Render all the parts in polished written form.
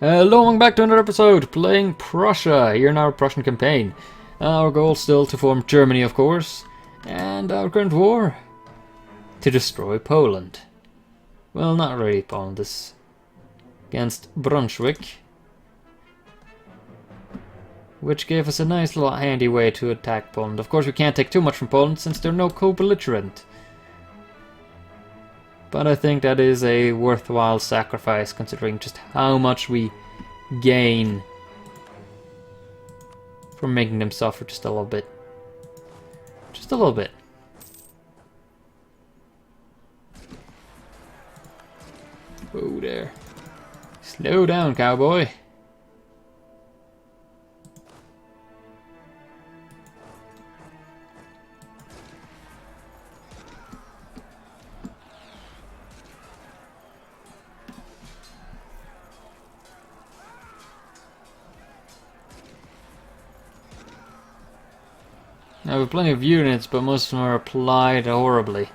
Hello, welcome back to another episode, playing Prussia, here in our Prussian campaign. Our goal still to form Germany, of course, and our current war, to destroy Poland. Well, not really Poland, this against Brunswick, which gave us a nice little handy way to attack Poland. Of course, we can't take too much from Poland, since they're no co-belligerent. But I think that is a worthwhile sacrifice, considering just how much we gain from making them suffer just a little bit. Just a little bit. Oh, there. Slow down, cowboy. Now, we have plenty of units, but most of them are applied horribly.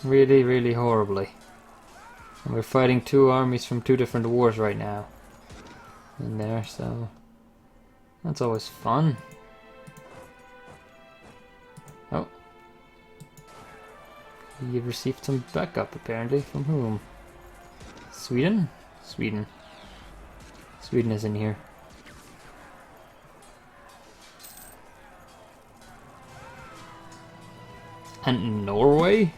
Really, really horribly. And we're fighting two armies from two different wars right now. In there, so that's always fun. Oh. You've received some backup, apparently. From whom? Sweden? Sweden. Sweden is in here. And Norway?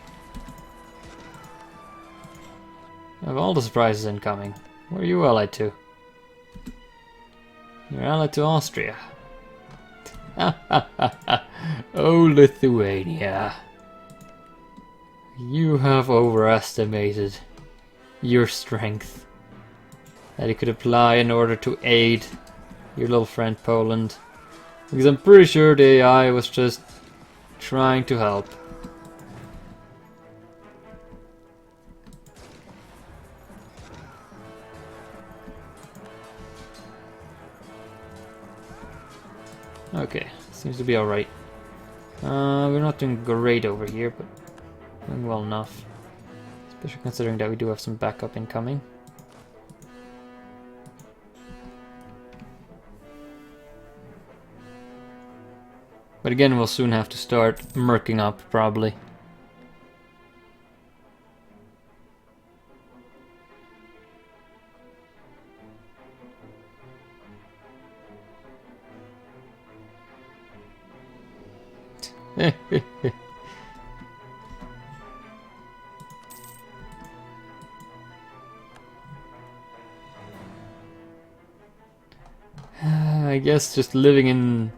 Of all the surprises incoming, where are you allied to? You're allied to Austria. Oh, Lithuania. You have overestimated your strength that you could apply in order to aid your little friend Poland. Because I'm pretty sure the AI was just trying to help. Okay, seems to be alright. We're not doing great over here, but doing well enough. Especially considering that we do have some backup incoming. But again, we'll soon have to start murking up, probably. I guess just living in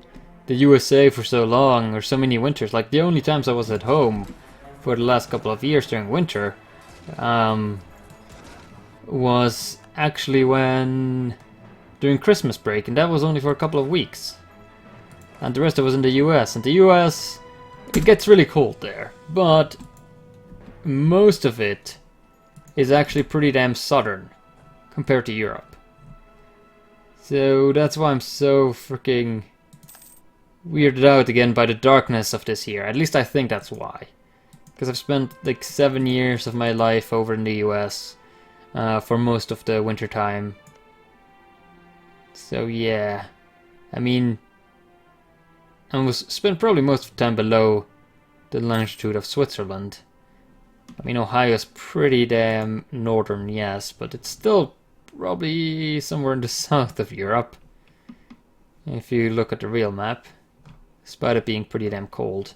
the USA for so long, or so many winters, like the only times I was at home for the last couple of years during winter was actually during Christmas break, and that was only for a couple of weeks. And the rest of it was in the US. And the US, it gets really cold there, but most of it is actually pretty damn southern compared to Europe. So that's why I'm so freaking weirded out again by the darkness of this year. At least I think that's why. Because I've spent like 7 years of my life over in the US for most of the winter time. So yeah, I mean, I spent probably most of the time below the longitude of Switzerland. I mean, Ohio's pretty damn northern, yes, but it's still probably somewhere in the south of Europe, if you look at the real map, despite it being pretty damn cold.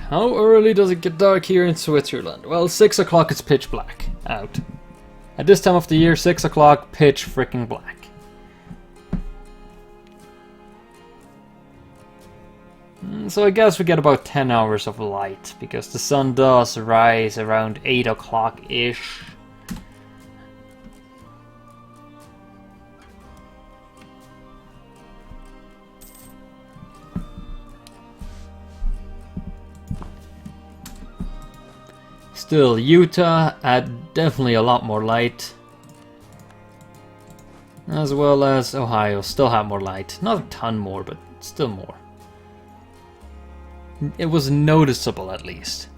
How early does it get dark here in Switzerland? Well, 6 o'clock is pitch black out. At this time of the year, 6 o'clock, pitch freaking black. So I guess we get about 10 hours of light, because the sun does rise around 8 o'clock-ish. still, Utah had definitely a lot more light. As well as Ohio still had more light. Not a ton more, but still more. It was noticeable at least.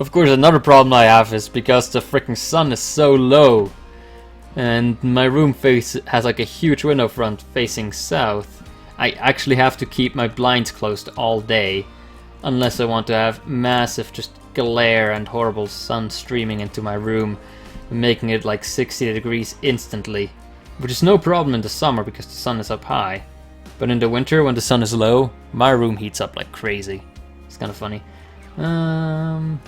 Of course, another problem I have is because the freaking sun is so low. And my room has like a huge window front facing south. I actually have to keep my blinds closed all day. Unless I want to have massive just glare and horrible sun streaming into my room, making it like 60 degrees instantly. Which is no problem in the summer because the sun is up high. But in the winter when the sun is low, my room heats up like crazy. It's kind of funny. And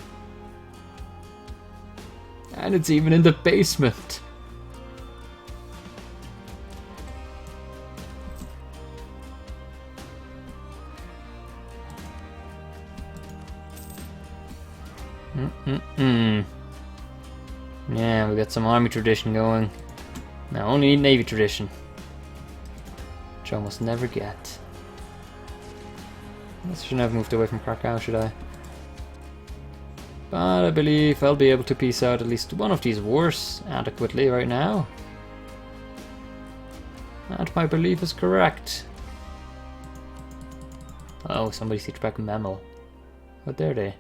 it's even in the basement. Yeah, we got some army tradition going. Now only need navy tradition, which I almost never get. I shouldn't have moved away from Krakow, should I? But I believe I'll be able to piece out at least one of these wars adequately right now. And my belief is correct. Oh, somebody siege back Memel. What are they?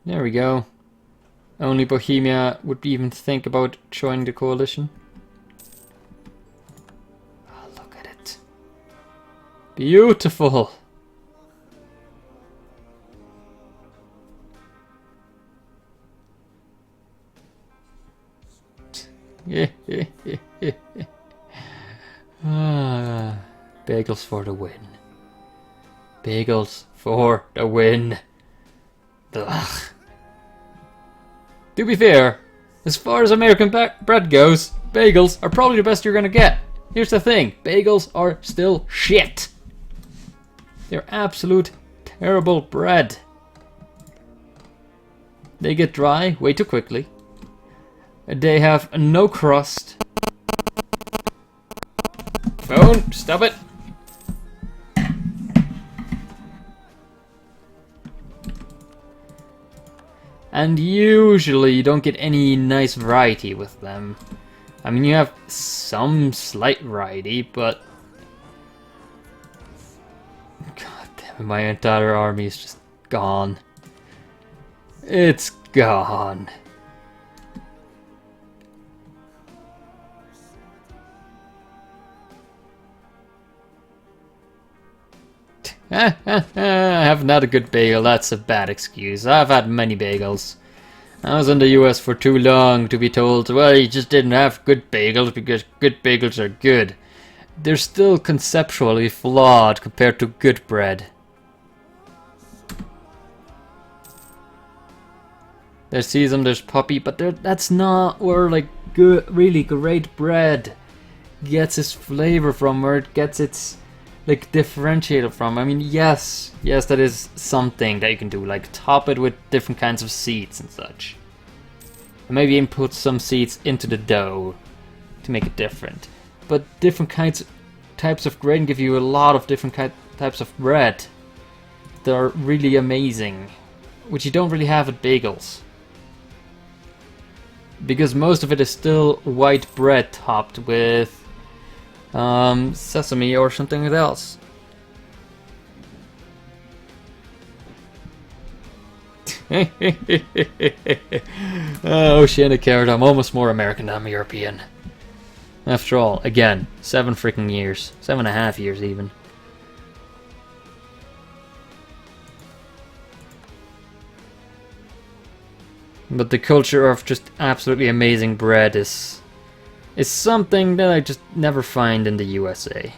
There we go. Only Bohemia would even think about joining the coalition. Oh, look at it. Beautiful. Bagels for the win. Bagels for the win. Ugh. To be fair, as far as American bread goes, bagels are probably the best you're gonna get. Here's the thing, bagels are still shit. They're absolute terrible bread. They get dry way too quickly. They have no crust. Phone, stop it. And usually you don't get any nice variety with them. I mean, you have some slight variety, but... God damn it, my entire army is just gone. It's gone. I haven't had a good bagel, that's a bad excuse. I've had many bagels. I was in the US for too long to be told, well, you just didn't have good bagels because good bagels are good. They're still conceptually flawed compared to good bread. There's sesame, there's puppy, but that's not where like good, really great bread gets its flavor from, where it gets its like differentiated from. I mean, yes, that is something that you can do, like top it with different kinds of seeds and such. And maybe even put some seeds into the dough to make it different. But different types of grain give you a lot of different types of bread that are really amazing, which you don't really have at bagels. Because most of it is still white bread topped with sesame or something else. Oceanic carrot, I'm almost more American than I'm European. After all, again, 7 freaking years. 7.5 years even. But the culture of just absolutely amazing bread is something that I just never find in the USA.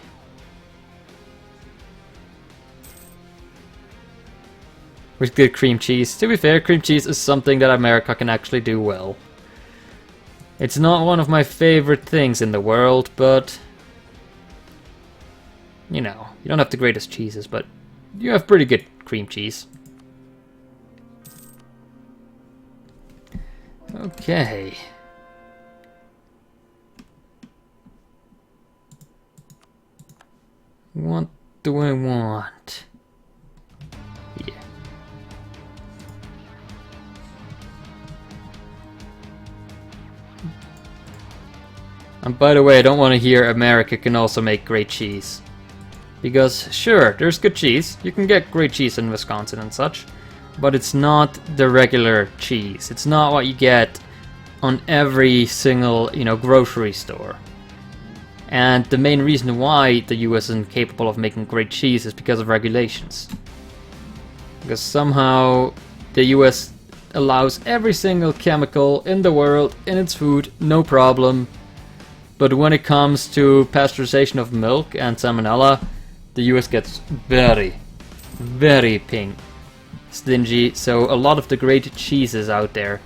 With good cream cheese. To be fair, cream cheese is something that America can actually do well. It's not one of my favorite things in the world, but... you know, you don't have the greatest cheeses, but you have pretty good cream cheese. Okay. What do I want? Yeah. And by the way, I don't want to hear America can also make great cheese. Because, sure, there's good cheese. You can get great cheese in Wisconsin and such. But it's not the regular cheese. It's not what you get on every single, grocery store. And the main reason why the US isn't capable of making great cheese is because of regulations. Because somehow the US allows every single chemical in the world in its food, no problem. But when it comes to pasteurization of milk and salmonella, the US gets very, very stingy. So a lot of the great cheeses out there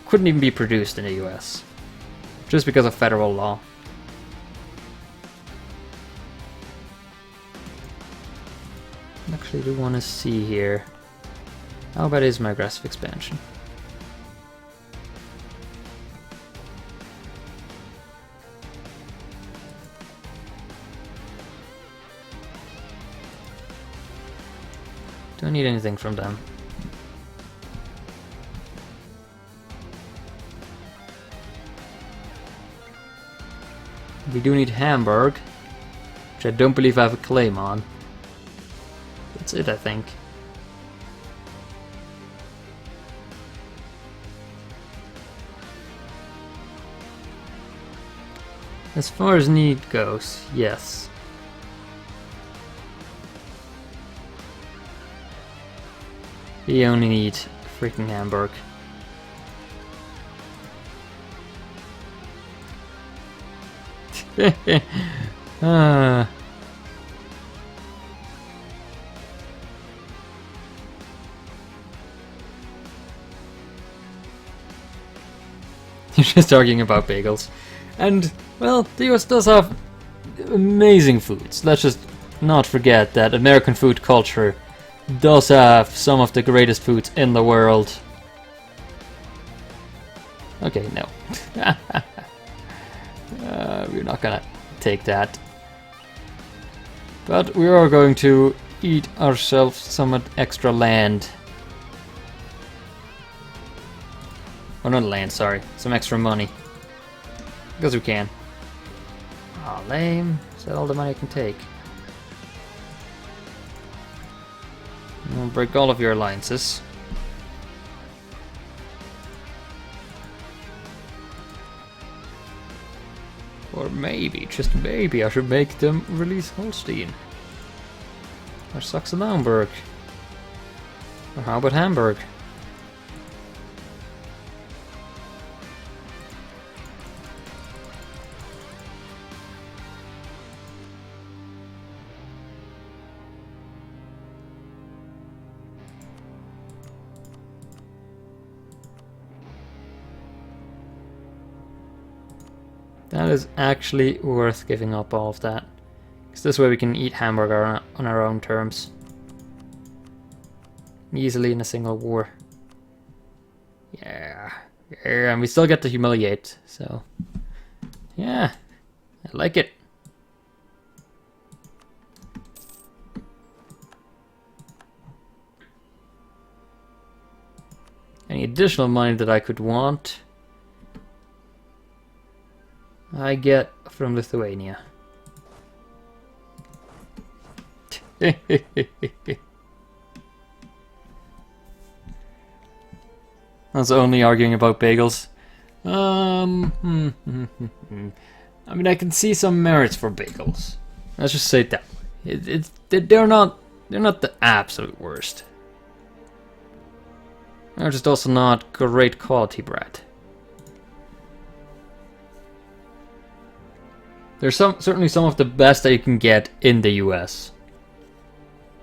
couldn't even be produced in the US. Just because of federal law. Actually, I do want to see here. How bad is my aggressive expansion? Don't need anything from them. We do need Hamburg, which I don't believe I have a claim on. That's it, I think. As far as need goes, yes. We only need freaking Hamburg. You're just arguing about bagels. And, well, the US does have amazing foods. Let's just not forget that American food culture does have some of the greatest foods in the world. Okay, no. We're not gonna take that. But we are going to eat ourselves some extra land. Oh, not land, sorry. Some extra money. Because we can. Aw, lame. Is that all the money I can take? I'll break all of your alliances. Or maybe, just maybe, I should make them release Holstein. Or Saxe-Lauenburg. Or how about Hamburg? That is actually worth giving up all of that. Because this way we can eat hamburger on our own terms. Easily in a single war. Yeah. Yeah, and we still get to humiliate, so... yeah, I like it. Any additional money that I could want, I get from Lithuania. I was only arguing about bagels. I mean, I can see some merits for bagels. Let's just say it that way. They're not the absolute worst. They're just also not great quality bread. They're certainly some of the best that you can get in the US.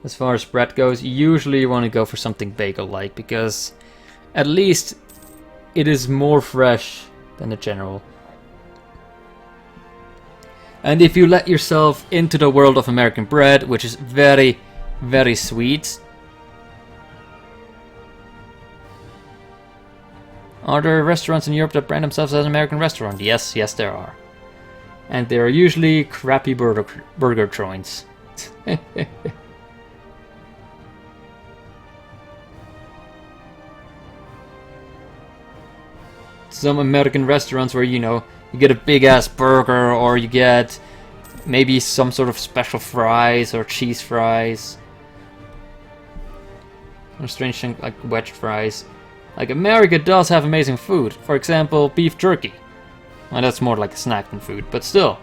As far as bread goes, usually you want to go for something bagel-like, because at least it is more fresh than the general. And if you let yourself into the world of American bread, which is very, very sweet. Are there restaurants in Europe that brand themselves as an American restaurant? Yes, there are. And they are usually crappy burger joints. Some American restaurants where, you know, you get a big ass burger, or you get maybe some sort of special fries or cheese fries. Or strange thing like wedge fries. Like, America does have amazing food. For example, beef jerky. Well, that's more like a snack than food, but still.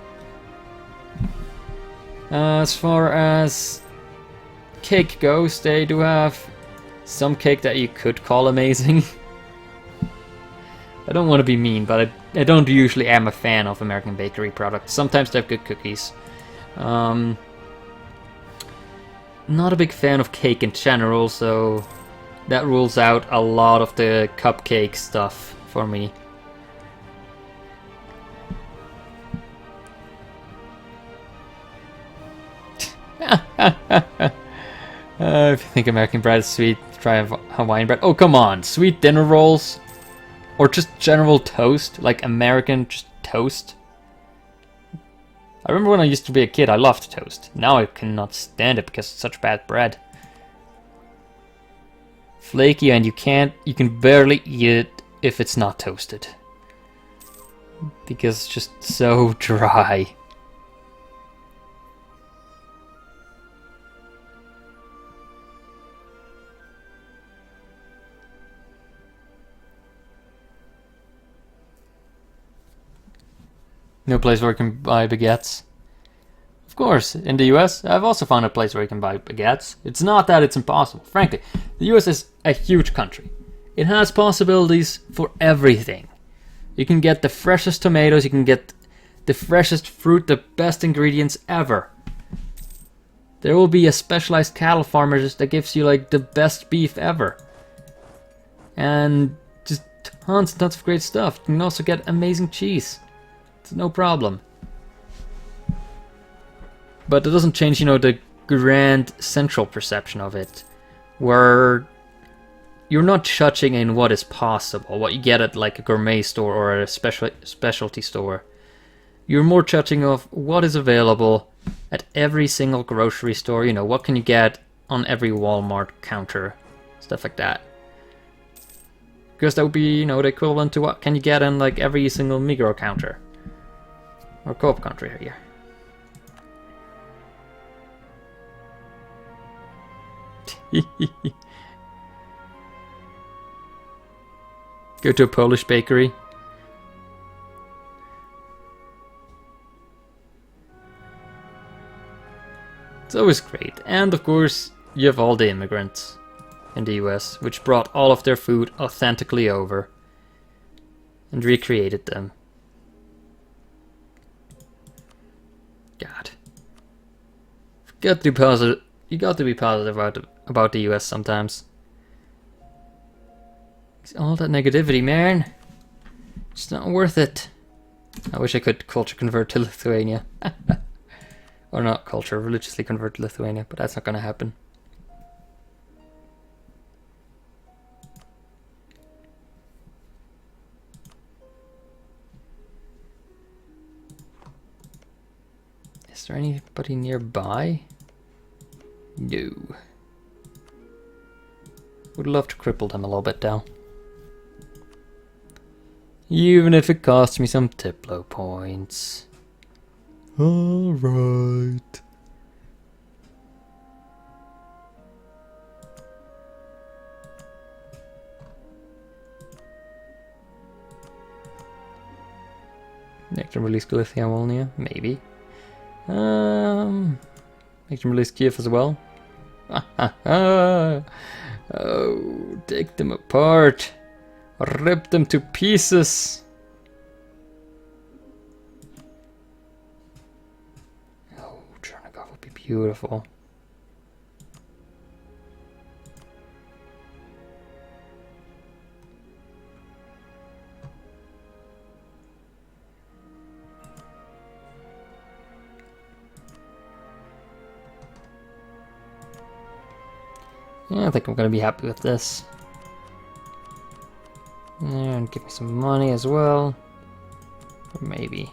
As far as cake goes, they do have some cake that you could call amazing. I don't want to be mean, but I don't usually am a fan of American bakery products. Sometimes they have good cookies. Not a big fan of cake in general, so that rules out a lot of the cupcake stuff for me. If you think American bread is sweet, try Hawaiian bread. Oh, come on. Sweet dinner rolls? Or just general toast? Like American just toast? I remember when I used to be a kid, I loved toast. Now I cannot stand it because it's such bad bread. Flaky, and you can barely eat it if it's not toasted. Because it's just so dry. No place where you can buy baguettes. Of course, in the US, I've also found a place where you can buy baguettes. It's not that it's impossible. Frankly, the US is a huge country. It has possibilities for everything. You can get the freshest tomatoes, you can get the freshest fruit, the best ingredients ever. There will be a specialized cattle farmer that gives you like the best beef ever. And just tons and tons of great stuff. You can also get amazing cheese. It's no problem. But it doesn't change, you know, the grand central perception of it, where you're not judging in what is possible, what you get at like a gourmet store or a specialty store. You're more judging of what is available at every single grocery store. You know, what can you get on every Walmart counter, stuff like that. Because that would be, you know, the equivalent to what can you get on like every single Migros counter. Or Co-op country here. Go to a Polish bakery. It's always great. And of course, you have all the immigrants in the US, which brought all of their food authentically over and recreated them. God. You got to be positive. You got to be positive about the US sometimes. All that negativity, man. It's not worth it. I wish I could culture convert to Lithuania. Or not culture, religiously convert to Lithuania, but that's not gonna happen. Is there anybody nearby? No. Would love to cripple them a little bit though. Even if it costs me some Tiplo points. Alright. Make them release Galicia and Volnia? Maybe. Make them release Kiev as well. Oh, take them apart. Rip them to pieces. Oh, Chernigov would be beautiful. Yeah, I think I'm gonna be happy with this. And give me some money as well. Or maybe.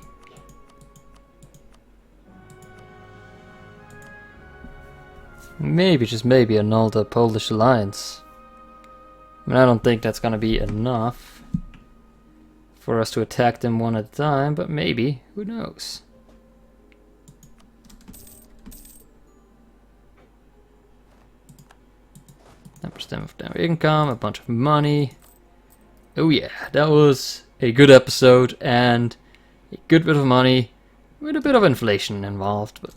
Maybe, just maybe, annul the Polish alliance. I mean, I don't think that's gonna be enough for us to attack them one at a time, but maybe, who knows? Percent of their income, a bunch of money. Oh yeah, that was a good episode and a good bit of money with a bit of inflation involved, but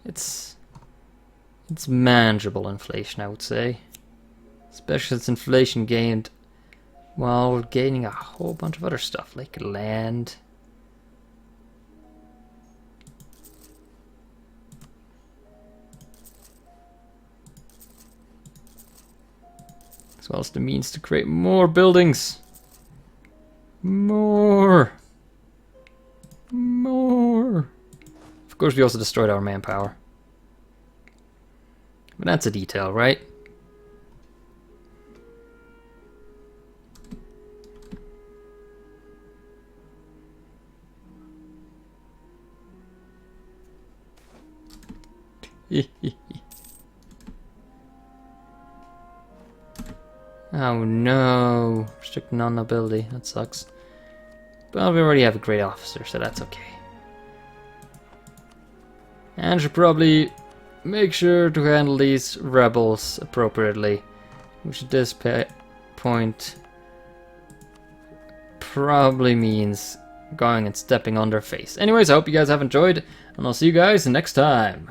it's manageable inflation, I would say. Especially since inflation gained while gaining a whole bunch of other stuff like land. As well as the means to create more buildings. More. Of course, we also destroyed our manpower. But that's a detail, right? Oh no, restrict non-nobility, that sucks. But we already have a great officer, so that's okay. And should probably make sure to handle these rebels appropriately, which at this point probably means going and stepping on their face. Anyways, I hope you guys have enjoyed, and I'll see you guys next time.